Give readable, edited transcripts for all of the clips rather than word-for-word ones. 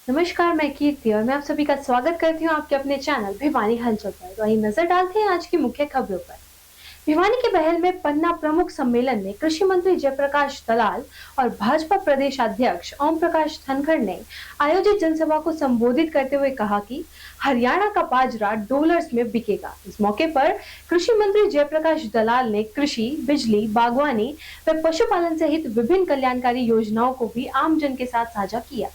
नमस्कार, मैं कीर्ति और मैं आप सभी का स्वागत करती हूँ आपके अपने चैनल भिवानी हलचल पर। तो आइए नजर डालते हैं आज की मुख्य खबरों पर। भिवानी के बहल में पन्ना प्रमुख सम्मेलन में कृषि मंत्री जयप्रकाश दलाल और भाजपा प्रदेश अध्यक्ष ओम प्रकाश धनखड़ ने आयोजित जनसभा को संबोधित करते हुए कहा कि हरियाणा का बाजरा डॉलर्स में बिकेगा। इस मौके पर कृषि मंत्री जयप्रकाश दलाल ने कृषि, बिजली, बागवानी व पशुपालन सहित विभिन्न कल्याणकारी योजनाओं को भी आमजन के साथ साझा किया।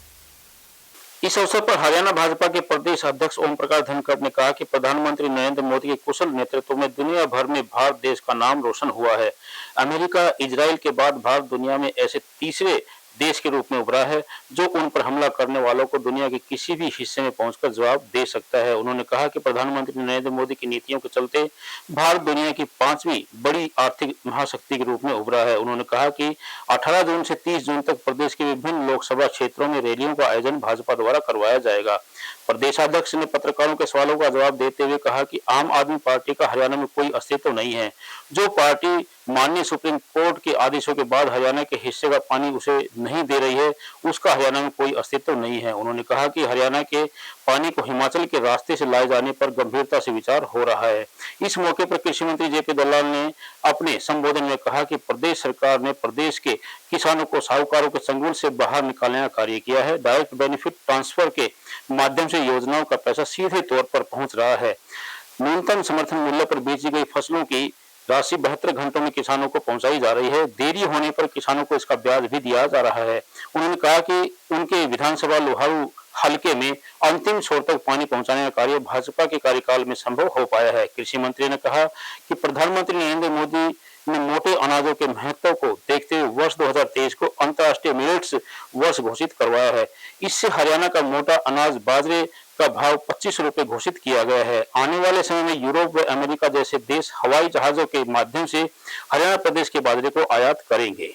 इस अवसर पर हरियाणा भाजपा के प्रदेश अध्यक्ष ओम प्रकाश धनखड़ ने कहा कि प्रधानमंत्री नरेंद्र मोदी के कुशल नेतृत्व में दुनिया भर में भारत देश का नाम रोशन हुआ है। अमेरिका, इजराइल के बाद भारत दुनिया में ऐसे तीसरे देश के रूप में उभरा है जो उन पर हमला करने वालों को दुनिया के किसी भी हिस्से में पहुंचकर जवाब दे सकता है। उन्होंने कहा कि प्रधानमंत्री नरेंद्र मोदी की नीतियों के चलते भारत दुनिया की 5वीं बड़ी आर्थिक महाशक्ति के रूप में उभरा है। उन्होंने कहा कि 18 जून से 30 जून तक प्रदेश के विभिन्न लोकसभा क्षेत्रों में रैलियों का आयोजन भाजपा द्वारा करवाया जाएगा। प्रदेशाध्यक्ष ने पत्रकारों के सवालों का जवाब देते हुए कहा कि आम आदमी पार्टी का हरियाणा में कोई अस्तित्व नहीं है। जो पार्टी माननीय सुप्रीम कोर्ट के आदेशों के बाद हरियाणा के हिस्से का पानी उसे नहीं दे रही है, उसका हरियाणा में कोई अस्तित्व नहीं है। उन्होंने कहा कि हरियाणा के पानी को हिमाचल के रास्ते से लाए जाने पर गंभीरता से विचार हो रहा है। इस मौके पर कृषि मंत्री जेपी दलाल ने अपने संबोधन में कहा कि प्रदेश सरकार ने प्रदेश के किसानों को साहूकारों के चंगुल से बाहर निकालने का कार्य किया है। डायरेक्ट बेनिफिट ट्रांसफर के माध्यम से योजनाओं का पैसा सीधे तौर पर पहुंच रहा है। न्यूनतम समर्थन मूल्य पर बेची गई फसलों की राशि 72 घंटों में किसानों को पहुंचाई जा रही है। देरी होने पर किसानों को इसका ब्याज भी दिया जा रहा है। उन्होंने कहा कि उनके विधानसभा लोहारू हलके में अंतिम छोर तक पानी पहुंचाने का कार्य भाजपा के कार्यकाल में संभव हो पाया है। कृषि मंत्री ने कहा कि प्रधानमंत्री नरेंद्र मोदी ने मोटे अनाजों के महत्व को देखते हुए वर्ष 2023 को अंतर्राष्ट्रीय मिलेट्स वर्ष घोषित करवाया है। इससे हरियाणा का मोटा अनाज बाजरे का भाव 25 रुपए घोषित किया गया है। आने वाले समय में यूरोप व अमेरिका जैसे देश हवाई जहाजों के माध्यम से हरियाणा प्रदेश के बाजरे को आयात करेंगे।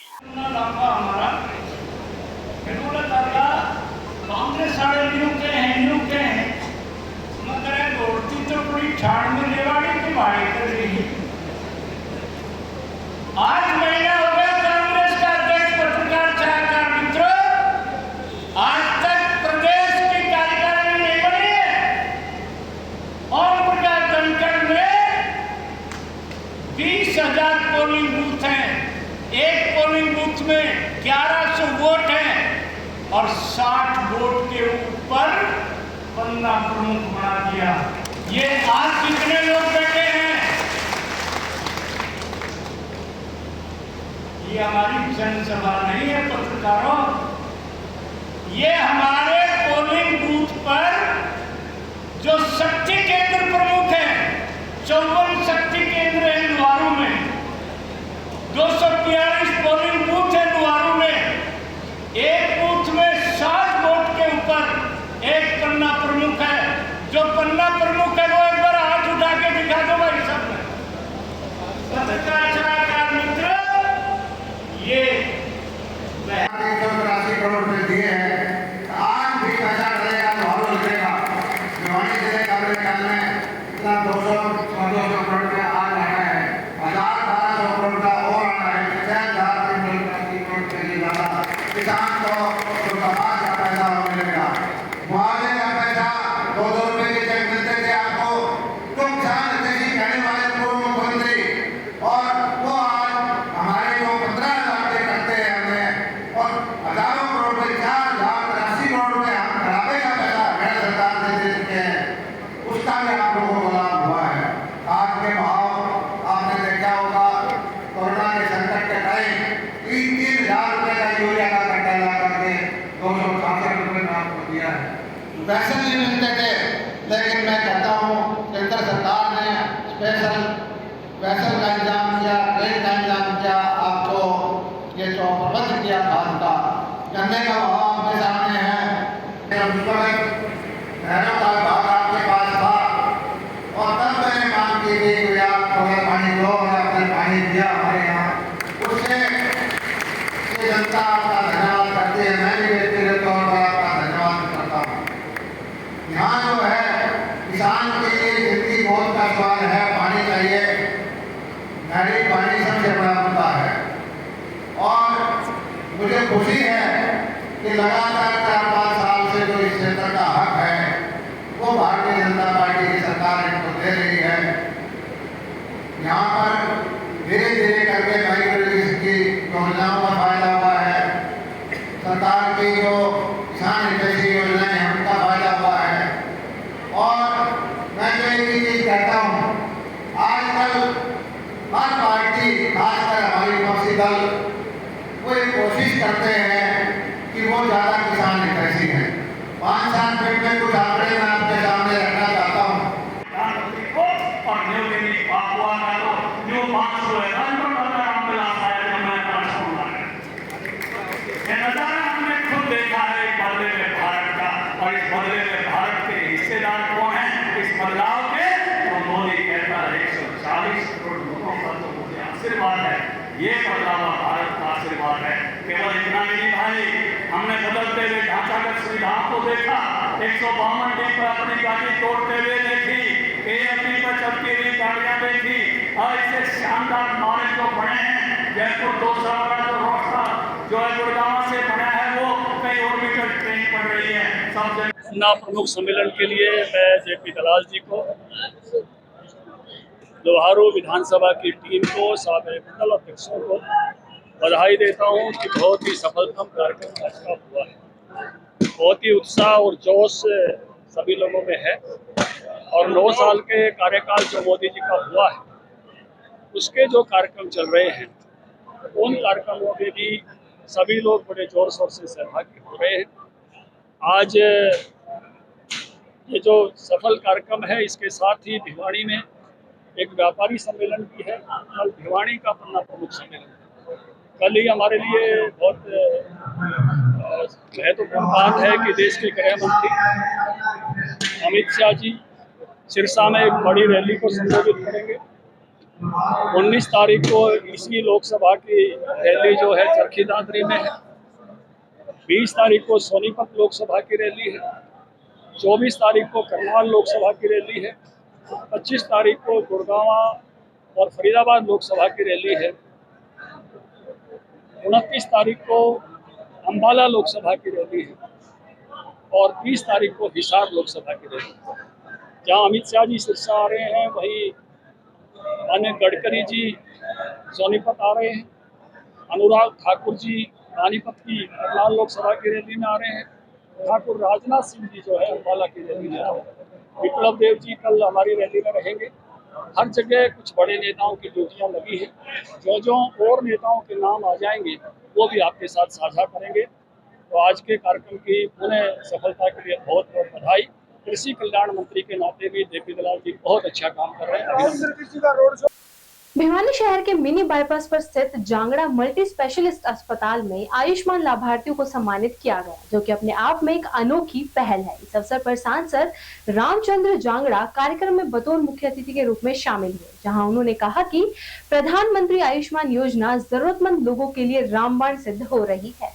आज महीना हो गया कांग्रेस का अध्यक्ष पत्रकार चाहकर मित्रों, आज तक प्रदेश की कार्यकारिणी नहीं बनी है। ओम प्रकाश धनखड़ में 20,000 पोलिंग बूथ हैं। एक पोलिंग बूथ में 1100 वोट हैं और 60 वोट के ऊपर पन्ना प्रमुख बना दिया। ये आज कितने लोग बैठे हैं? ये हमारी जनसभा नहीं है पत्रकारों, ये हमारे पोलिंग बूथ पर जो शक्ति केंद्र प्रमुख है, 54 शक्ति केंद्र है लुहारू में, 242 पोलिंग बूथ है लुहारू में। एक बूथ में 60 वोट के ऊपर एक पन्ना प्रमुख है। जो पन्ना प्रमुख है वो एक बार हाथ उठा के दिखा दो भाई सब में। पत्रकार सलाहकार मित्र, ये 183 करोड़ रुपए दिए हैं। आज भी पैसा डलेगा लुहारू लगेगा। भिवानी जिले का मेरे ख्याल में इतना 200 करोड़ रुपया आज आना है। 1,000-1,200 करोड़ का और आना है। 6,000 करोड़ के लिए ज्यादा किसान को जो कपास का पैसा मिलेगा, मुआवजे का पैसा 2-2 रुपए के चेक मिलते थे आपको। तुम ध्यान रखिए कहने वाले पूर्व मुख्यमंत्री, और वो आज हमारे जो 15,000 करते हैं हमें, और हजारों करोड़ रुपए, 4,83 करोड़ रुपए हम घराटे का पैसा गैर सरकार से दे चुके हैं, उसका भी आप लोगों को लाभ हुआ है। आज के भाव आपने देखा होगा, कोरोना के संकट के टाइम 3,000 रुपए का यूरिया का कट्टा ला करके 266 रुपए में आपको दिया है। पैसे नहीं मिलते थे, लेकिन मैं कहता हूँ केंद्र सरकार ने स्पेशल का इंतजाम किया, ट्रेन का इंतजाम किया, आपको ये जो प्रबंध किया खाद का, गन्ने का भाव आपके सामने है। नहरों का भाग आपके पास था और तब मैंने मांग की थी कि आप थोड़ा पानी दो, और आपने पानी दिया हमारे यहाँ। उससे जनता आपका धन्यवाद करती है। मैं भी व्यक्तिगत तौर पर आपका धन्यवाद करता हूँ। यहाँ जो है किसान के लिए जिंदगी बहुत का सवाल है, पानी चाहिए। नहरी पानी सबसे बड़ा मुद्दा है और मुझे खुशी है कि लगातार 4-5 साल से जो इससे यहाँ पर धीरे धीरे करके कई प्रदेश की योजनाओं का फायदा हुआ है। सरकार की जो किसान हितैषी योजनाएं हैं उनका फायदा हुआ है। और मैं जो एक ही चीज कहता हूँ, आजकल हर पार्टी, खासकर हमारी विपक्षी दल, वो एक कोशिश करते हैं कि वो ज़्यादा किसान हितैषी हैं। 5-7 मिनट में कुछ आंकड़े मैं आपके सामने रखना चाहता हूँ। प्रधानमंत्री को और न्यू गिनी पापुआ का तो न्यू 500 है, राम विलास आया जो मैं पढ़ूंगा। ये नजारा हमने खुद देखा है बदले में भारत का, और इस बदले में भारत के हिस्सेदार कौन है इस बदलाव के? तो मोदी कहता है 140 करोड़ लोगों का तो मुझे आशीर्वाद है। ये बदलाव भारत का आशीर्वाद है। केवल इतना ही नहीं भाई, हमने बदलते हुए ढांचागत सुविधाओं को देखा। 152 डी पर अपनी गाड़ी तोड़ते हुए देखी, AFD पर चलती हुई गाड़ियां देखी, और इससे शानदार मार्ग जो बने हैं, जयपुर 200 वाला जो रोड जो है गुड़गांव से बना है, वो कई ऑर्बिटल ट्रेन पड़ रही है। सब पन्ना प्रमुख सम्मेलन के लिए मैं JP दलाल जी को, लोहारू विधानसभा की टीम को, सारे मंडल अध्यक्षों को बधाई देता हूं कि बहुत ही सफलतम कार्यक्रम आज का हुआ है। बहुत ही उत्साह और जोश सभी लोगों में है, और 9 साल के कार्यकाल जो मोदी जी का हुआ है उसके जो कार्यक्रम चल रहे हैं उन कार्यक्रमों में भी सभी लोग बड़े जोर शोर से सहभागी हो रहे हैं। आज ये जो सफल कार्यक्रम है, इसके साथ ही भिवाड़ी में एक व्यापारी सम्मेलन भी है। कल भिवाड़ी का पन्ना प्रमुख सम्मेलन, कल ही हमारे लिए बहुत महत्वपूर्ण बात है कि देश के गृह मंत्री अमित शाह जी सिरसा में एक बड़ी रैली को संबोधित करेंगे। 19 तारीख को इसी लोकसभा की रैली जो है चरखी दादरी में है। 20 तारीख को सोनीपत लोकसभा की रैली है। 24 तारीख को करनाल लोकसभा की रैली है। 25 तारीख को गुड़गांव और फरीदाबाद लोकसभा की रैली है। 29 तारीख को अम्बाला लोकसभा की रैली है, और 30 तारीख को हिसार लोकसभा की रैली है। जहाँ अमित शाह जी सिरसा आ रहे हैं, वहीं माननीय गडकरी जी सोनीपत आ रहे हैं। अनुराग ठाकुर जी पानीपत की करनाल लोकसभा की रैली में आ रहे हैं। ठाकुर राजनाथ सिंह जी जो है अम्बाला की रैली में आ रहे हैं। विप्लव देव जी कल हमारी रैली में रहेंगे। हर जगह कुछ बड़े नेताओं की ड्यूटियां लगी हैं। जो और नेताओं के नाम आ जाएंगे वो भी आपके साथ साझा करेंगे। तो आज के कार्यक्रम की पुनः सफलता के लिए बहुत बहुत बधाई। कृषि कल्याण मंत्री के नाते भी JP दलाल जी बहुत अच्छा काम कर रहे हैं। भिवानी शहर के मिनी बाईपास पर स्थित जांगड़ा मल्टी स्पेशलिस्ट अस्पताल में आयुष्मान लाभार्थियों को सम्मानित किया गया, जो कि अपने आप में एक अनोखी पहल है। इस अवसर पर सांसद रामचंद्र जांगड़ा कार्यक्रम में बतौर मुख्य अतिथि के रूप में शामिल हुए, जहां उन्होंने कहा कि प्रधानमंत्री आयुष्मान योजना जरूरतमंद लोगों के लिए रामबाण सिद्ध हो रही है।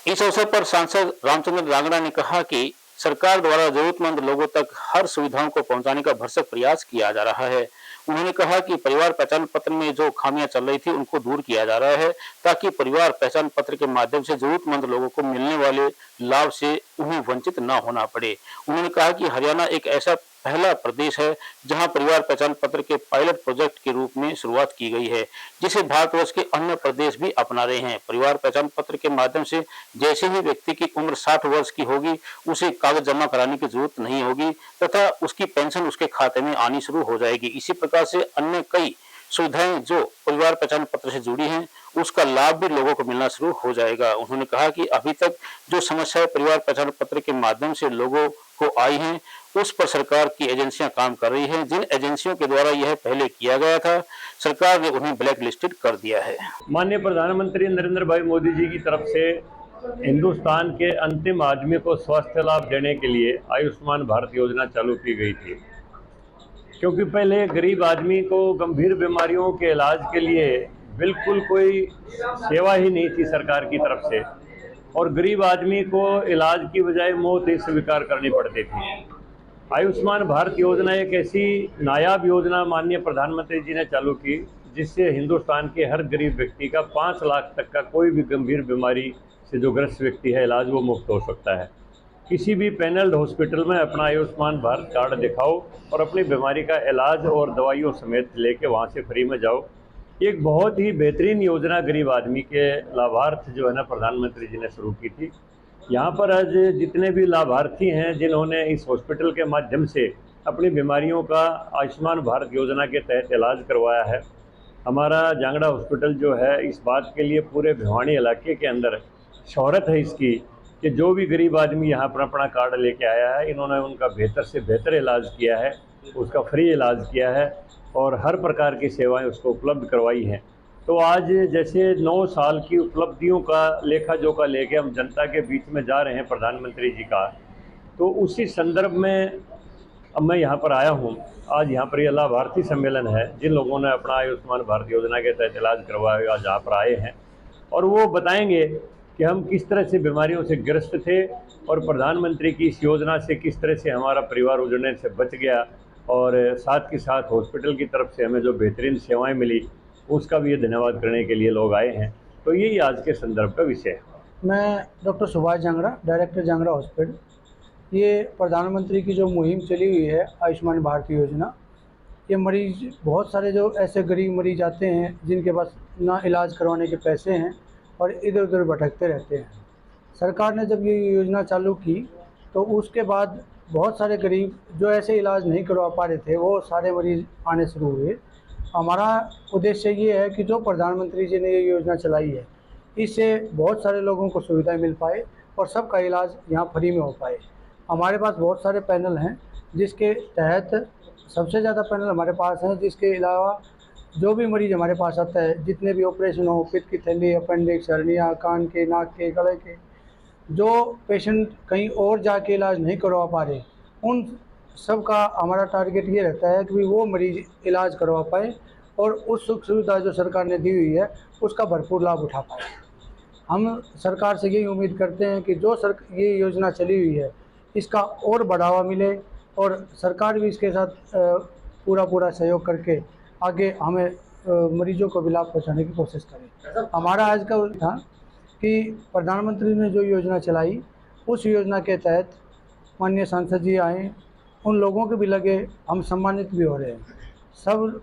इस अवसर पर सांसद रामचंद्र जांगड़ा ने कहा कि सरकार द्वारा जरूरतमंद लोगों तक हर सुविधाओं को पहुंचाने का भरसक प्रयास किया जा रहा है। उन्होंने कहा कि परिवार पहचान पत्र में जो खामियां चल रही थी उनको दूर किया जा रहा है, ताकि परिवार पहचान पत्र के माध्यम से जरूरतमंद लोगों को मिलने वाले लाभ से उन्हें वंचित न होना पड़े। उन्होंने कहा कि हरियाणा एक ऐसा पहला प्रदेश है जहां परिवार पहचान पत्र के पायलट प्रोजेक्ट के रूप में शुरुआत की गई है, जिसे भारतवर्ष के अन्य प्रदेश भी अपना रहे हैं। परिवार पहचान पत्र के माध्यम से जैसे ही व्यक्ति की उम्र 60 वर्ष की होगी, उसे कागज जमा कराने की जरूरत नहीं होगी तथा उसकी पेंशन उसके खाते में आनी शुरू हो जाएगी। इसी प्रकार से अन्य कई सुविधाएं जो परिवार पहचान पत्र से जुड़ी हैं, उसका लाभ भी लोगों को मिलना शुरू हो जाएगा। उन्होंने कहा कि अभी तक जो समस्याएं परिवार पहचान पत्र के माध्यम से लोगों को आई हैं, उस पर सरकार की एजेंसियां काम कर रही हैं। जिन एजेंसियों के द्वारा यह पहले किया गया था, सरकार ने उन्हें ब्लैक लिस्टेड कर दिया है। माननीय प्रधानमंत्री नरेंद्र भाई मोदी जी की तरफ से हिंदुस्तान के अंतिम आदमी को स्वास्थ्य लाभ देने के लिए आयुष्मान भारत योजना चालू की गई थी, क्योंकि पहले गरीब आदमी को गंभीर बीमारियों के इलाज के लिए बिल्कुल कोई सेवा ही नहीं थी सरकार की तरफ से, और गरीब आदमी को इलाज की बजाय मौत ही स्वीकार करनी पड़ती थी। आयुष्मान भारत योजना एक ऐसी नायाब योजना माननीय प्रधानमंत्री जी ने चालू की, जिससे हिंदुस्तान के हर गरीब व्यक्ति का 5 लाख तक का कोई भी गंभीर बीमारी से जो ग्रस्त व्यक्ति है इलाज वो मुफ्त हो सकता है। किसी भी पैनल्ड हॉस्पिटल में अपना आयुष्मान भारत कार्ड दिखाओ और अपनी बीमारी का इलाज और दवाइयों समेत लेके वहाँ से फ्री में जाओ। ये एक बहुत ही बेहतरीन योजना गरीब आदमी के लाभार्थ जो है ना प्रधानमंत्री जी ने शुरू की थी। यहाँ पर आज जितने भी लाभार्थी हैं जिन्होंने इस हॉस्पिटल के माध्यम से अपनी बीमारियों का आयुष्मान भारत योजना के तहत इलाज करवाया है, हमारा जांगड़ा हॉस्पिटल जो है इस बात के लिए पूरे भिवानी इलाके के अंदर शोहरत है इसकी कि जो भी गरीब आदमी यहाँ पर अपना कार्ड लेके आया है, इन्होंने उनका बेहतर से बेहतर इलाज किया है, उसका फ्री इलाज किया है और हर प्रकार की सेवाएं उसको उपलब्ध करवाई हैं। तो आज जैसे 9 साल की उपलब्धियों का लेखा जोखा लेके हम जनता के बीच में जा रहे हैं प्रधानमंत्री जी का, तो उसी संदर्भ में अब मैं यहाँ पर आया हूँ। आज यहाँ पर ये लाभार्थी सम्मेलन है, जिन लोगों ने अपना आयुष्मान भारत योजना के तहत इलाज करवाया आज यहाँ पर आए हैं और वो बताएंगे कि हम किस तरह से बीमारियों से ग्रस्त थे और प्रधानमंत्री की इस योजना से किस तरह से हमारा परिवार उजड़ने से बच गया और साथ के साथ हॉस्पिटल की तरफ से हमें जो बेहतरीन सेवाएं मिली उसका भी ये धन्यवाद करने के लिए लोग आए हैं। तो यही आज के संदर्भ का विषय है। मैं doctor Subhash Jangra, director Jangra hospital. ये प्रधानमंत्री की जो मुहिम चली हुई है आयुष्मान भारत योजना, ये मरीज बहुत सारे जो ऐसे गरीब मरीज आते हैं जिनके पास ना इलाज करवाने के पैसे हैं और इधर उधर भटकते रहते हैं। सरकार ने जब ये योजना चालू की तो उसके बाद बहुत सारे गरीब जो ऐसे इलाज नहीं करवा पा रहे थे वो सारे मरीज आने शुरू हुए। हमारा उद्देश्य ये है कि जो प्रधानमंत्री जी ने ये योजना चलाई है इससे बहुत सारे लोगों को सुविधाएं मिल पाए और सबका इलाज यहाँ फ्री में हो पाए। हमारे पास बहुत सारे पैनल हैं जिसके तहत सबसे ज़्यादा पैनल हमारे पास हैं, जिसके अलावा जो भी मरीज़ हमारे पास आता है, जितने भी ऑपरेशन हो, पित्त की थैली, अपेंडिक्स, हर्निया, कान के, नाक के, गले के, जो पेशेंट कहीं और जाके इलाज नहीं करवा पा रहे, उन सब का हमारा टारगेट ये रहता है कि वो मरीज़ इलाज करवा पाए और उस सुख सुविधा जो सरकार ने दी हुई है उसका भरपूर लाभ उठा पाए। हम सरकार से यही उम्मीद करते हैं कि जो ये योजना चली हुई है इसका और बढ़ावा मिले और सरकार भी इसके साथ पूरा सहयोग करके आगे हमें मरीजों को भी लाभ पहुँचाने की कोशिश करें। हमारा आज का था कि प्रधानमंत्री ने जो योजना चलाई उस योजना के तहत माननीय सांसद जी आए, उन लोगों के भी लगे, हम सम्मानित भी हो रहे हैं। सब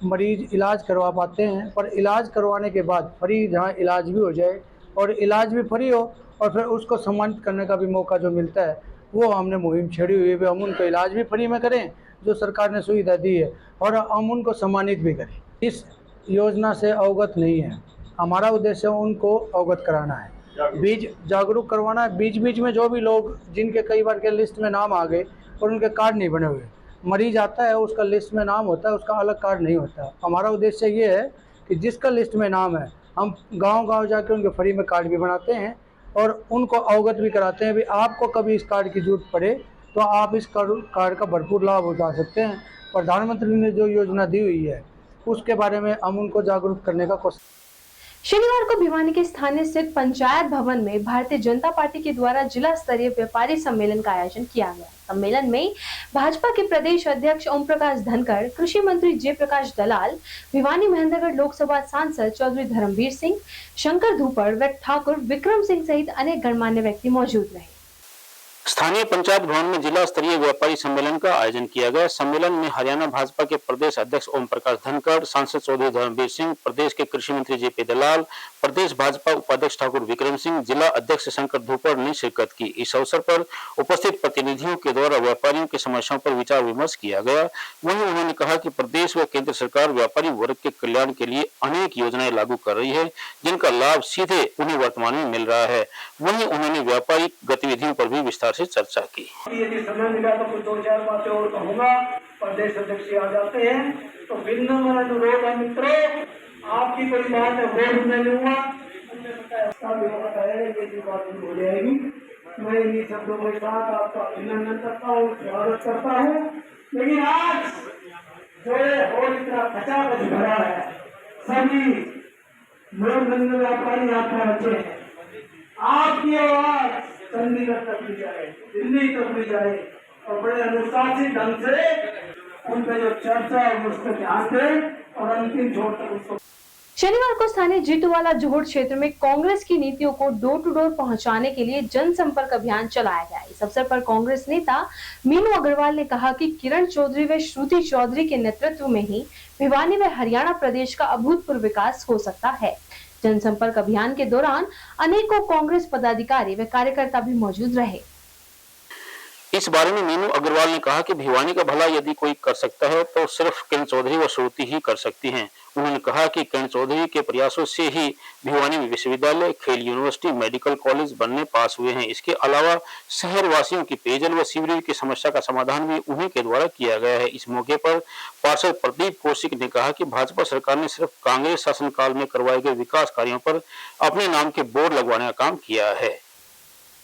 मरीज इलाज करवा पाते हैं पर इलाज करवाने के बाद फ्री जहाँ इलाज भी हो जाए और इलाज भी फ्री हो और फिर उसको सम्मानित करने का भी मौका जो मिलता है वो हमने मुहिम छेड़ी हुई है। हम उनको इलाज भी फ्री में करें जो सरकार ने सुविधा दी है और हम उनको सम्मानित भी करें। इस योजना से अवगत नहीं है, हमारा उद्देश्य उनको अवगत कराना है, बीच जागरूक करवाना है। बीच में जो भी लोग जिनके कई बार के लिस्ट में नाम आ गए और उनके कार्ड नहीं बने हुए, मरीज आता है उसका लिस्ट में नाम होता है, उसका अलग कार्ड नहीं होता। हमारा उद्देश्य ये है कि जिसका लिस्ट में नाम है हम गांव जाके उनके फ्री में कार्ड भी बनाते हैं और उनको अवगत भी कराते हैं भी आपको कभी इस कार्ड की जरूरत पड़े तो आप इस कार्ड का भरपूर लाभ उठा सकते हैं। प्रधानमंत्री ने जो योजना दी हुई है उसके बारे में हम उनको जागरूक करने का कोशिश। शनिवार को भिवानी के स्थानीय स्थित पंचायत भवन में भारतीय जनता पार्टी के द्वारा जिला स्तरीय व्यापारी सम्मेलन का आयोजन किया गया। सम्मेलन में भाजपा के प्रदेश अध्यक्ष ओम प्रकाश धनखड़, कृषि मंत्री जयप्रकाश दलाल, भिवानी महेंद्रगढ़ लोकसभा सांसद चौधरी धर्मवीर सिंह, शंकर धूपड़ व ठाकुर विक्रम सिंह सहित अनेक गणमान्य व्यक्ति मौजूद रहे। स्थानीय पंचायत भवन में जिला स्तरीय व्यापारी सम्मेलन का आयोजन किया गया। सम्मेलन में हरियाणा भाजपा के प्रदेश अध्यक्ष ओम प्रकाश धनखड़, सांसद चौधरी धर्मवीर सिंह, प्रदेश के कृषि मंत्री जेपी दलाल, प्रदेश भाजपा उपाध्यक्ष ठाकुर विक्रम सिंह, जिला अध्यक्ष शंकर धूपड़ ने शिरकत की। इस अवसर पर उपस्थित प्रतिनिधियों के द्वारा व्यापारियों की समस्याओं पर विचार विमर्श किया गया। वहीं उन्होंने कहा कि प्रदेश व केंद्र सरकार व्यापारी वर्ग के कल्याण के लिए अनेक योजनाएं लागू कर रही है, जिनका लाभ सीधे उन्हें वर्तमान में मिल रहा है। वहीं उन्होंने व्यापारिक गतिविधियों पर भी विस्तार से चर्चा की। यदि समय मिला तो कुछ 2-4 बातें और कहूँगा। प्रदेश अध्यक्ष आ जाते हैं तो बिंदु में अनुरोध है मित्रों, आपकी कोई बात है वो मैं लूँगा, ये भी बात हो जाएगी। मैं इन्हीं शब्दों के साथ आपका अभिनंदन करता हूँ, स्वागत करता हूँ। लेकिन आज जो और इतना खचाखच भरा है, सभी मनोरंजन व्यापारी आपका बच्चे हैं, आपकी आवाज चंडीगढ़ तक भी जाए, दिल्ली तक भी जाए और बड़े अनुशासित ढंग से उन पर जो चर्चा है उस पर ध्यान दें और अंतिम छोर तक उसको शनिवार को स्थानीय जीतूवाला जोहड़ क्षेत्र में कांग्रेस की नीतियों को डोर टू डोर पहुंचाने के लिए जनसंपर्क अभियान चलाया गया। इस अवसर पर कांग्रेस नेता मीनू अग्रवाल ने कहा कि किरण चौधरी व श्रुति चौधरी के नेतृत्व में ही भिवानी व हरियाणा प्रदेश का अभूतपूर्व विकास हो सकता है। जनसंपर्क अभियान के दौरान अनेकों कांग्रेस पदाधिकारी व कार्यकर्ता भी मौजूद रहे। इस बारे में मीनू अग्रवाल ने कहा कि भिवानी का भला यदि कोई कर सकता है तो सिर्फ किरण चौधरी व श्रुति ही कर सकती हैं। उन्होंने कहा कि किरण चौधरी के प्रयासों से ही भिवानी में विश्वविद्यालय, खेल यूनिवर्सिटी, मेडिकल कॉलेज बनने पास हुए हैं। इसके अलावा शहर वासियों की पेयजल व सीवरेज की समस्या का समाधान भी उन्हीं के द्वारा किया गया है। इस मौके पर पार्षद प्रदीप कौशिक ने कहा कि भाजपा सरकार ने सिर्फ कांग्रेस शासनकाल में करवाए गए विकास कार्यों पर अपने नाम के बोर्ड लगवाने का काम किया है।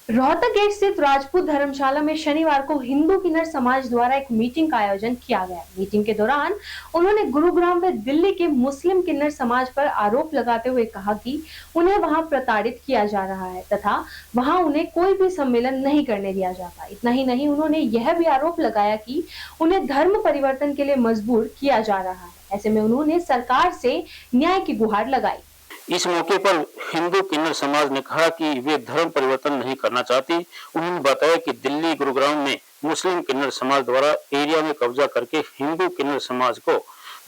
रोहतक गेट स्थित राजपूत धर्मशाला में शनिवार को हिंदू किन्नर समाज द्वारा एक मीटिंग का आयोजन किया गया। मीटिंग के दौरान उन्होंने गुरुग्राम व दिल्ली के मुस्लिम किन्नर समाज पर आरोप लगाते हुए कहा कि उन्हें वहां प्रताड़ित किया जा रहा है तथा वहां उन्हें कोई भी सम्मेलन नहीं करने दिया जाता। इतना ही नहीं, उन्होंने यह भी आरोप लगाया कि उन्हें धर्म परिवर्तन के लिए मजबूर किया जा रहा है। ऐसे में उन्होंने सरकार से न्याय की गुहार लगाई। इस मौके पर हिंदू किन्नर समाज ने कहा कि वे धर्म परिवर्तन नहीं करना चाहती। उन्होंने बताया कि दिल्ली, गुरुग्राम में मुस्लिम किन्नर समाज द्वारा एरिया में कब्जा करके हिंदू किन्नर समाज को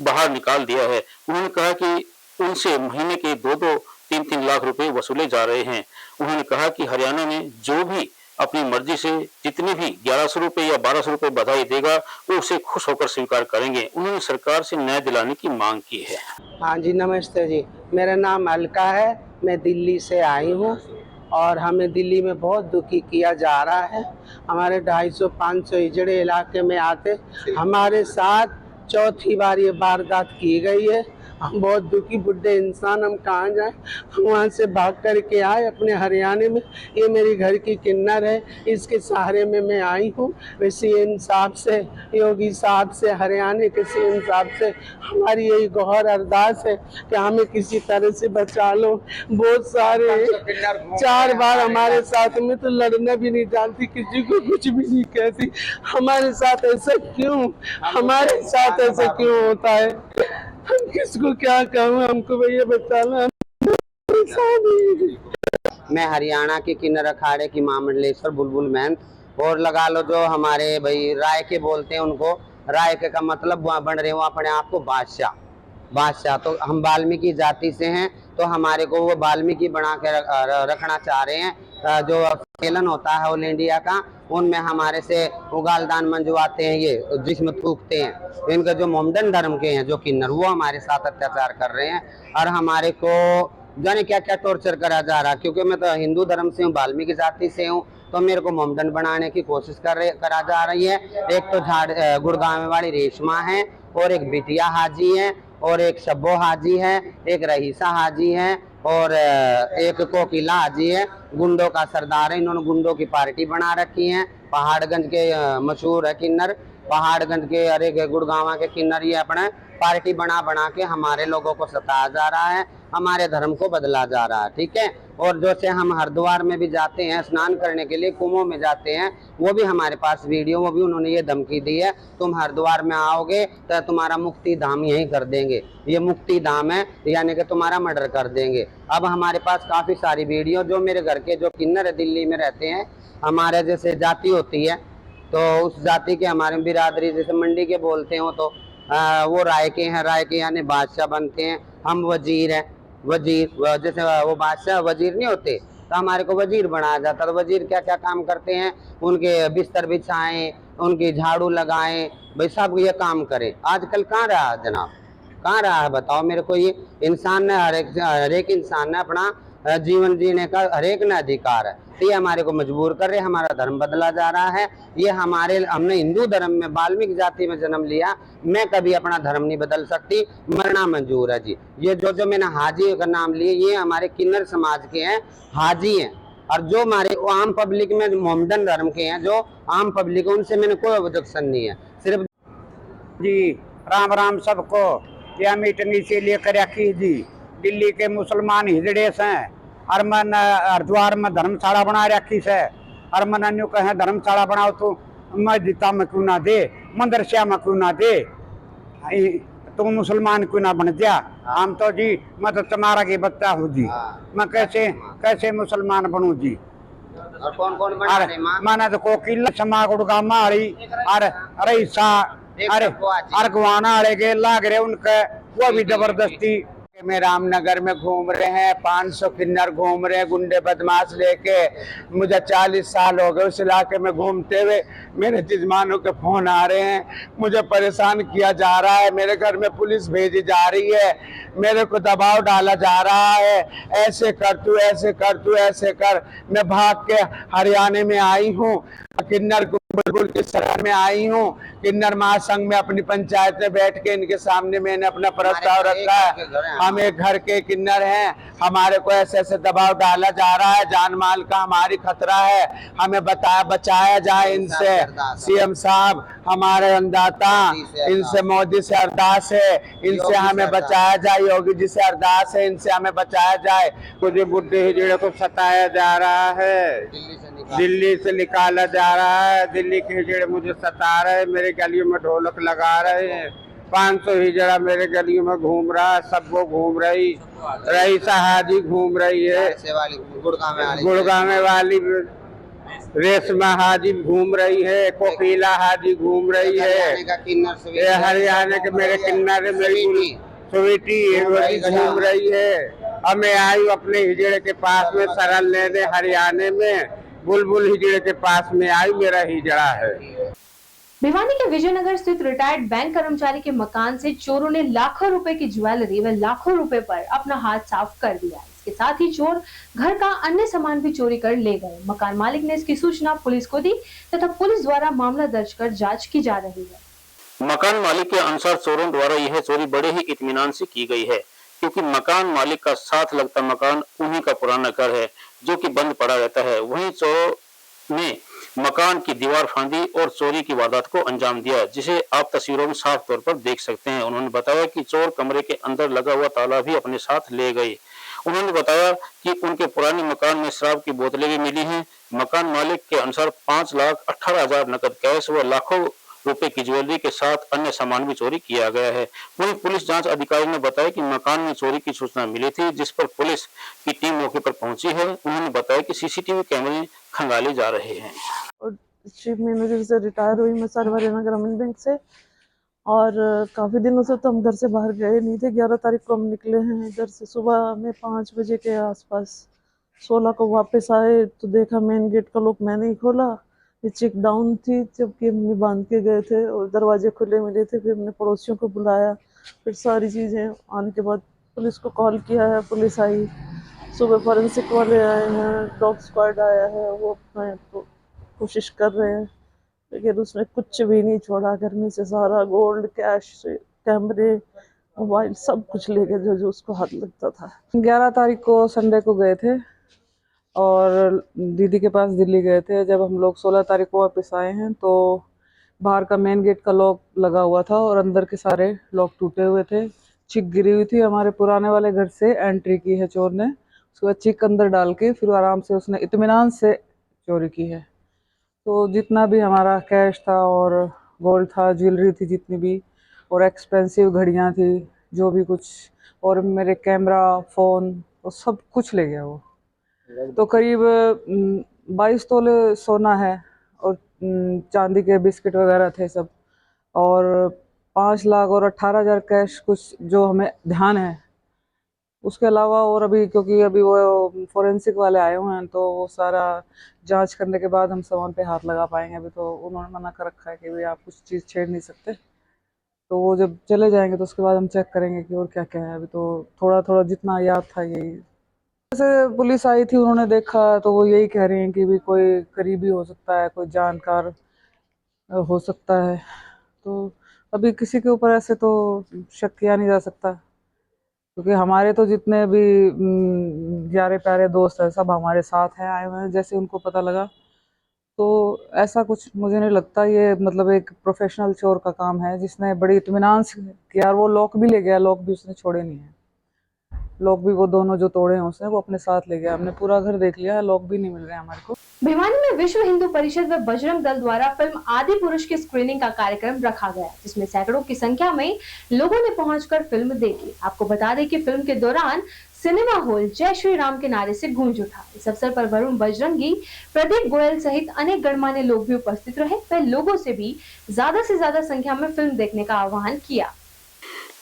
बाहर निकाल दिया है। उन्होंने कहा कि उनसे महीने के 2-2, 3-3 लाख रुपए वसूले जा रहे हैं। उन्होंने कहा कि हरियाणा में जो भी अपनी मर्जी से जितनी भी 1100 रुपए या 1200 रुपए बधाई देगा वो उसे खुश होकर स्वीकार करेंगे। उन्होंने सरकार से न्याय दिलाने की मांग की है। हाँ जी, नमस्ते जी। मेरा नाम अलका है, मैं दिल्ली से आई हूँ और हमें दिल्ली में बहुत दुखी किया जा रहा है। हमारे 250-500 हिजड़े इलाके में आते हमारे साथ चौथी बार ये वारदात की गई है। हम बहुत दुखी बुढ़े इंसान, हम कहाँ जाएं? हम वहाँ से भाग कर के आए अपने हरियाणा में। ये मेरी घर की किन्नर है, इसके सहारे में मैं आई हूँ। वैसे इंसाफ से, योगी साहब से, हरियाणा के सीएम साहब से हमारी यही गौर अरदास है कि हमें किसी तरह से बचा लो। बहुत सारे 4 बार हमारे साथ में तो लड़ना भी नहीं जानती, किसी को कुछ भी नहीं कहती। हमारे साथ ऐसा क्यों, हमारे साथ ऐसा क्यों होता है? हम किसको क्या कहूँ, हमको भैया बताना। मैं हरियाणा के किन्नर अखाड़े की महामंडलेश्वर बुलबुल महंत, और लगा लो जो हमारे भाई राय के बोलते हैं उनको, राय के का मतलब बन रहे हो अपने आप को बादशाह। तो हम वाल्मीकि जाति से हैं तो हमारे को वो वाल्मीकि बना के रखना चाह रहे हैं। जो सम्मेलन होता है ऑल इंडिया का, उनमें हमारे से उगालदान मंजवाते हैं, ये जिसमें थूकते हैं। इनका जो मोमडन धर्म के हैं जो किन्नर, वो हमारे साथ अत्याचार कर रहे हैं और हमारे को जाने क्या क्या टॉर्चर करा जा रहा है। क्योंकि मैं तो हिंदू धर्म से हूँ, वाल्मीकि जाति से हूँ, तो मेरे को मोमडन बनाने की कोशिश करा जा रही है। एक तो गुड़गांव वाली रेशमा है, और एक बिटिया हाजी है, और एक शब्बो हाजी है, एक रहीसा हाजी है, और एक कोकिला हाजी है। गुंडों का सरदार है। इन्होंने गुंडों की पार्टी बना रखी है। पहाड़गंज के मशहूर है किन्नर, पहाड़गंज के अरे गुड़गांव के किन्नर ये अपने पार्टी बना के हमारे लोगों को सताया जा रहा है, हमारे धर्म को बदला जा रहा है। ठीक है। और जैसे हम हरिद्वार में भी जाते हैं स्नान करने के लिए, कुंभों में जाते हैं, वो भी हमारे पास वीडियो, वो भी उन्होंने ये धमकी दी है, तुम हरिद्वार में आओगे तो तुम्हारा मुक्ति धाम यहीं कर देंगे। ये मुक्ति धाम है, यानी कि तुम्हारा मर्डर कर देंगे। अब हमारे पास काफ़ी सारी वीडियो, जो मेरे घर के जो किन्नर है दिल्ली में रहते हैं, हमारे जैसे जाति होती है तो उस जाति के हमारे बिरादरी, जैसे मंडी के बोलते हो तो वो राय के हैं, राय के यानी बादशाह बनते हैं। हम वजीर हैं, वजीर जैसे वो बादशाह वजीर नहीं होते, तो हमारे को वजीर बनाया जाता। तो वजीर क्या क्या काम करते हैं, उनके बिस्तर बिछाएं, उनकी झाड़ू लगाएं, भाई सब ये काम करें। आजकल कहाँ रहा जनाब, कहाँ रहा है बताओ मेरे को। ये इंसान ने हर एक इंसान ने अपना जीवन जीने का हर एक ने अधिकार है। तो ये हमारे को मजबूर कर रहे, हमारा धर्म बदला जा रहा है। ये हमने हिंदू धर्म में वाल्मीकि जाति में जन्म लिया, मैं कभी अपना धर्म नहीं बदल सकती, मरना मंजूर है जी। ये जो मैंने हाजी का नाम लिए, ये हमारे किन्नर समाज के हैं, हाजी हैं। और जो हमारे आम पब्लिक में मोमडन धर्म के हैं, जो आम पब्लिक है, उनसे मैंने कोई ऑब्जेक्शन नहीं है। सिर्फ जी राम राम सबको। यह मीटिंग इसीलिए कर रखी जी, दिल्ली के मुसलमान हिजड़े से अरमन हरिद्वार में धर्मशाला बना रखी से, अरमन अन्य कहे धर्मशाला बनाओ तो मस्जिद में क्यों ना दे, मदरसा में क्यों ना दे। तुम मुसलमान क्यों ना बन जा। हम तो जी मैं तो तुम्हारा की बच्चा हूँ जी, मैं कैसे कैसे मुसलमान बनूं जी। और कौन कौन बना रहे माँ? माना तो कोकिल क्षमा गुड़गा मारी अरे सा अरे गवाना अरे के लाग रहे उनके वो भी जबरदस्ती में रामनगर में घूम रहे हैं, 500 किन्नर घूम रहे हैं गुंडे बदमाश लेके। मुझे 40 साल हो गए उस इलाके में घूमते हुए, मेरे जजमानों के फोन आ रहे हैं, मुझे परेशान किया जा रहा है, मेरे घर में पुलिस भेजी जा रही है, मेरे को दबाव डाला जा रहा है, ऐसे कर तू ऐसे कर तू ऐसे कर। मैं भाग के हरियाणा में आई हूँ, किन्नर बुलबुल की शरण में आई हूँ, किन्नर महासंघ में अपनी पंचायत में बैठ के इनके सामने मैंने अपना प्रस्ताव रखा है। हम एक घर के किन्नर हैं, हमारे को ऐसे ऐसे दबाव डाला जा रहा है, जान माल का हमारी खतरा है, हमें बचाया जाए इनसे। सीएम साहब हमारे अन्नदाता, इनसे मोदी से अरदास है, इनसे हमें बचाया जाए, योगी जी से अरदास है, इनसे हमें बचाया जाए। कुछ बुढ़े हिजड़े को सताया जा रहा है, दिल्ली से निकाला जा रहा है, दिल्ली के हिजड़े मुझे सता रहे हैं, मेरे गलियों में ढोलक लगा रहे हैं। 500 हिजड़ा मेरे गलियों में घूम रहा है, सब वो घूम रही हाजी घूम रही है, गुड़गांव वाली रेशमा हाजी घूम रही है, कोकिला हाजी घूम रही है, हरियाणा के मेरे किन्नर मेरी स्वीटी घूम रही है। अब मैं आई अपने हिजड़े के पास में शरण लेने, हरियाणा में बुलबुल हिजड़े के पास में आई, मेरा हिजड़ा है। भिवानी के विजयनगर स्थित रिटायर्ड बैंक कर्मचारी के मकान से चोरों ने लाखों रुपए की ज्वेलरी व लाखों रुपए पर अपना हाथ साफ कर दिया। इसके साथ ही चोर घर का अन्य सामान भी चोरी कर ले गए। मकान मालिक ने इसकी सूचना पुलिस को दी तथा पुलिस द्वारा मामला दर्ज कर जांच की जा रही है। मकान मालिक के अनुसार चोरों द्वारा यह चोरी बड़े ही इत्मीनान से की गई है, क्योंकि मकान मालिक का साथ लगता मकान उन्हीं का पुराना घर है जो कि बंद पड़ा रहता है। वहीं चोरों ने मकान की दीवार फांदी और चोरी की वारदात को अंजाम दिया, जिसे आप तस्वीरों में साफ तौर पर देख सकते हैं। उन्होंने बताया कि चोर कमरे के अंदर लगा हुआ ताला भी अपने साथ ले गए। उन्होंने बताया कि उनके पुराने मकान में शराब की बोतलें भी मिली हैं। मकान मालिक के अनुसार 5,18,000 नकद कैश व लाखों रुपए की ज्वेलरी के साथ अन्य सामान भी चोरी किया गया है। वहीं पुलिस जांच अधिकारी ने बताया कि मकान में चोरी की सूचना मिली थी, जिस पर पुलिस की टीम मौके पर पहुंची है। उन्होंने बताया कि सीसीटीवी कैमरे खंगाले जा रहे हैं। और चीफ मैनेजर से रिटायर हुई मैं सर हरियाणा ग्रामीण बैंक से, और काफ़ी दिनों से तो हम घर से बाहर गए नहीं थे। 11 तारीख को हम निकले हैं इधर से, सुबह में 5 बजे के आसपास। 16 को वापस आए तो देखा मेन गेट का लॉक मैंने ही खोला, ये चेक डाउन थी, जबकि हमने बांध के गए थे और दरवाजे खुले मिले थे। फिर हमने पड़ोसियों को बुलाया, फिर सारी चीज़ें आने के बाद पुलिस को कॉल किया है, पुलिस आई, सुबह फॉरेंसिक वाले आए हैं, डॉग स्क्वाड आया है, वो अपना कोशिश कर रहे हैं, लेकिन उसने कुछ भी नहीं छोड़ा। घर में से सारा गोल्ड, कैश, कैमरे, मोबाइल सब कुछ ले गए जो उसको हाथ लगता था। 11 तारीख को संडे को गए थे और दीदी के पास दिल्ली गए थे। जब हम लोग 16 तारीख को वापस आए हैं तो बाहर का मेन गेट का लॉक लगा हुआ था और अंदर के सारे लॉक टूटे हुए थे। चिक गिरी हुई थी। हमारे पुराने वाले घर से एंट्री की है चोर ने, उसके बाद चिक अंदर डाल के फिर आराम से उसने इत्मीनान से चोरी की है। तो जितना भी हमारा कैश था और गोल्ड था, ज्वेलरी थी जितनी भी, और एक्सपेंसिव घड़ियाँ थी, जो भी कुछ, और मेरे कैमरा, फ़ोन, तो सब कुछ ले गया वो। तो करीब 22 तोले सोना है और चांदी के बिस्किट वगैरह थे सब, और 5 लाख और 18,000 कैश कुछ जो हमें ध्यान है। उसके अलावा और अभी क्योंकि अभी वो फोरेंसिक वाले आए हुए हैं तो वो सारा जांच करने के बाद हम सामान पे हाथ लगा पाएंगे। अभी तो उन्होंने मना कर रखा है कि भाई आप कुछ चीज़ छेड़ नहीं सकते, तो वो जब चले जाएंगे तो उसके बाद हम चेक करेंगे कि और क्या क्या है। अभी तो थोड़ा थोड़ा जितना याद था यही। जैसे पुलिस आई थी, उन्होंने देखा तो वो यही कह रही हैं कि भी कोई करीबी हो सकता है, कोई जानकार हो सकता है। तो अभी किसी के ऊपर ऐसे तो शक किया नहीं जा सकता, क्योंकि हमारे तो जितने भी प्यारे प्यारे दोस्त हैं सब हमारे साथ हैं, आए हुए हैं। जैसे उनको पता लगा तो ऐसा कुछ मुझे नहीं लगता। ये मतलब एक प्रोफेशनल चोर का काम है जिसने बड़ी इत्मीनान से किया, और वो लॉक भी ले गया, लॉक भी उसने छोड़े नहीं है। लॉक भी वो दोनों जो तोड़े हैं उसने वो अपने साथ ले गया। हमने पूरा घर देख लिया है, लॉक भी नहीं मिल रहे हैं हमारे को। भिवानी में विश्व हिंदू परिषद व बजरंग दल द्वारा फिल्म आदि पुरुष की स्क्रीनिंग का कार्यक्रम रखा गया, जिसमें सैकड़ों की संख्या में लोगों ने पहुंचकर फिल्म देखी। आपको बता दें कि फिल्म के दौरान सिनेमा हॉल जय श्री राम के नारे से गूंज उठा। इस अवसर पर वरुण बजरंगी, प्रदीप गोयल सहित अनेक गणमान्य लोग भी उपस्थित रहे। वह लोगों से भी ज्यादा से ज्यादा संख्या में फिल्म देखने का आह्वान किया।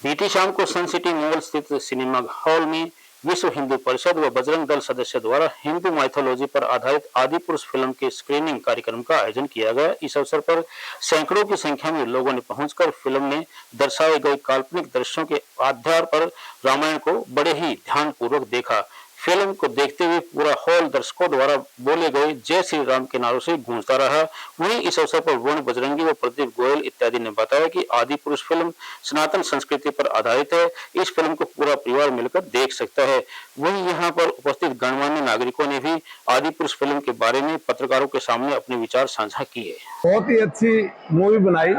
बीती शाम को सन सिटी मॉल स्थित सिनेमा हॉल में विश्व हिंदू परिषद व बजरंग दल सदस्य द्वारा हिंदू माइथोलॉजी पर आधारित आदि पुरुष फिल्म के स्क्रीनिंग कार्यक्रम का आयोजन किया गया। इस अवसर पर सैकड़ों की संख्या में लोगों ने पहुंचकर फिल्म में दर्शाए गए काल्पनिक दृश्यों के आधार पर रामायण को बड़े ही ध्यानपूर्वक देखा। फिल्म को देखते हुए पूरा हॉल दर्शकों द्वारा बोले गए जय श्री राम के नारों से गूंजता रहा। वहीं इस अवसर पर वरुण बजरंगी व प्रदीप गोयल इत्यादि ने बताया कि आदि पुरुष फिल्म सनातन संस्कृति पर आधारित है। इस फिल्म को पूरा परिवार मिलकर देख सकता है। वहीं यहाँ पर उपस्थित गणमान्य नागरिकों ने भी आदि पुरुष फिल्म के बारे में पत्रकारों के सामने अपने विचार साझा किए। बहुत ही अच्छी मूवी बनाई।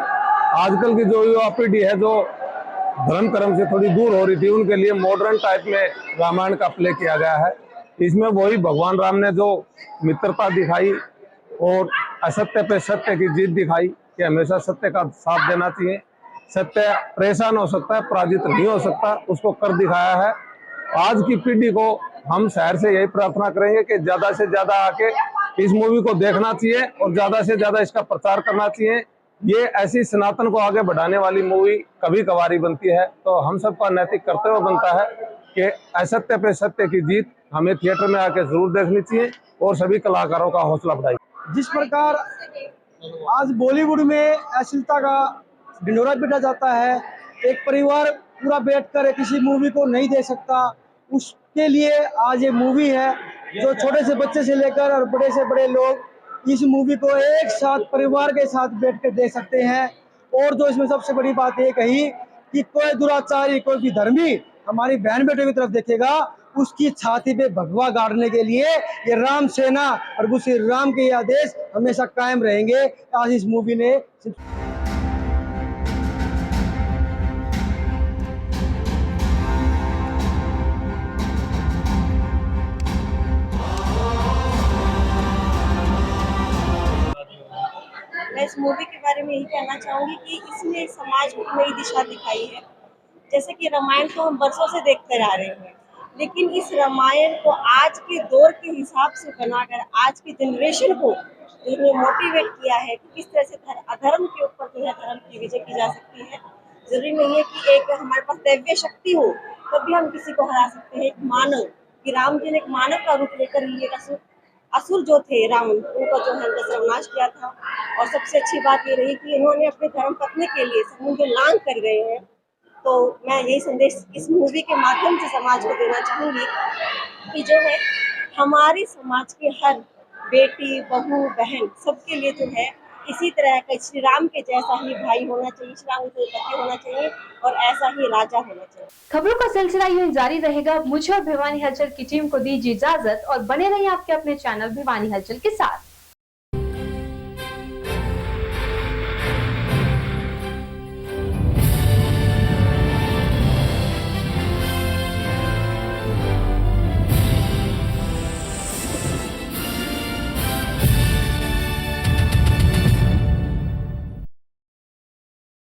आजकल की जो युवा पीढ़ी है जो धर्म कर्म से थोड़ी दूर हो रही थी, उनके लिए मॉडर्न टाइप में रामायण का प्ले किया गया है। इसमें वही भगवान राम ने जो मित्रता दिखाई और असत्य पे सत्य की जीत दिखाई कि हमेशा सत्य का साथ देना चाहिए। सत्य परेशान हो सकता है, पराजित नहीं हो सकता, उसको कर दिखाया है। आज की पीढ़ी को हम शहर से यही प्रार्थना करेंगे कि ज्यादा से ज्यादा आके इस मूवी को देखना चाहिए और ज्यादा से ज्यादा इसका प्रचार करना चाहिए। ये ऐसी सनातन को आगे बढ़ाने वाली मूवी कभी कभारी बनती है, तो हम सबका नैतिक कर्तव्य बनता है कि असत्य पे सत्य की जीत हमें थिएटर में आके जरूर देखनी चाहिए और सभी कलाकारों का हौसला बढ़ाई। जिस प्रकार आज बॉलीवुड में अश्लीलता का ढिंढोरा पीटा जाता है, एक परिवार पूरा बैठकर किसी मूवी को नहीं देख सकता, उसके लिए आज ये मूवी है जो छोटे से बच्चे से लेकर और बड़े से बड़े लोग इस मूवी को एक साथ परिवार के साथ बैठकर देख सकते हैं। और जो इसमें सबसे बड़ी बात ये कही कि कोई दुराचारी, कोई भी धर्मी हमारी बहन बेटों की तरफ देखेगा, उसकी छाती पे भगवा गाड़ने के लिए ये राम सेना और प्रभु श्री राम के आदेश हमेशा कायम रहेंगे। आज इस मूवी ने मैं इस मूवी के बारे में यही कहना चाहूँगी कि इसने समाज को नई दिशा दिखाई है। जैसे कि रामायण को हम बरसों से देखते आ रहे हैं, लेकिन इस रामायण को आज के दौर के हिसाब से बनाकर आज की जनरेशन को जिन्होंने मोटिवेट किया है कि किस तरह से अधर्म के ऊपर जो है धर्म की विजय की जा सकती है। जरूरी नहीं है कि एक हमारे पास दैवीय शक्ति हो तभी हम किसी को हरा सकते हैं। एक मानव, कि राम जी ने एक मानव का रूप लेकर ये असुर जो थे रावण, उनका जो है सर्वनाश किया था। और सबसे अच्छी बात ये रही कि इन्होंने अपने धर्म पत्नी के लिए समुद्र लांघ कर गए हैं। तो मैं यही संदेश इस मूवी के माध्यम से समाज को देना चाहूँगी कि जो है हमारे समाज के हर बेटी, बहू, बहन सबके लिए जो है इसी तरह का श्री राम के जैसा ही भाई होना चाहिए, श्री राम के पति होना चाहिए और ऐसा ही राजा होना चाहिए। खबरों का सिलसिला यूं जारी रहेगा। मुझे और भिवानी हलचल की टीम को दीजिए इजाजत और बने रहिए आपके अपने चैनल भिवानी हलचल के साथ।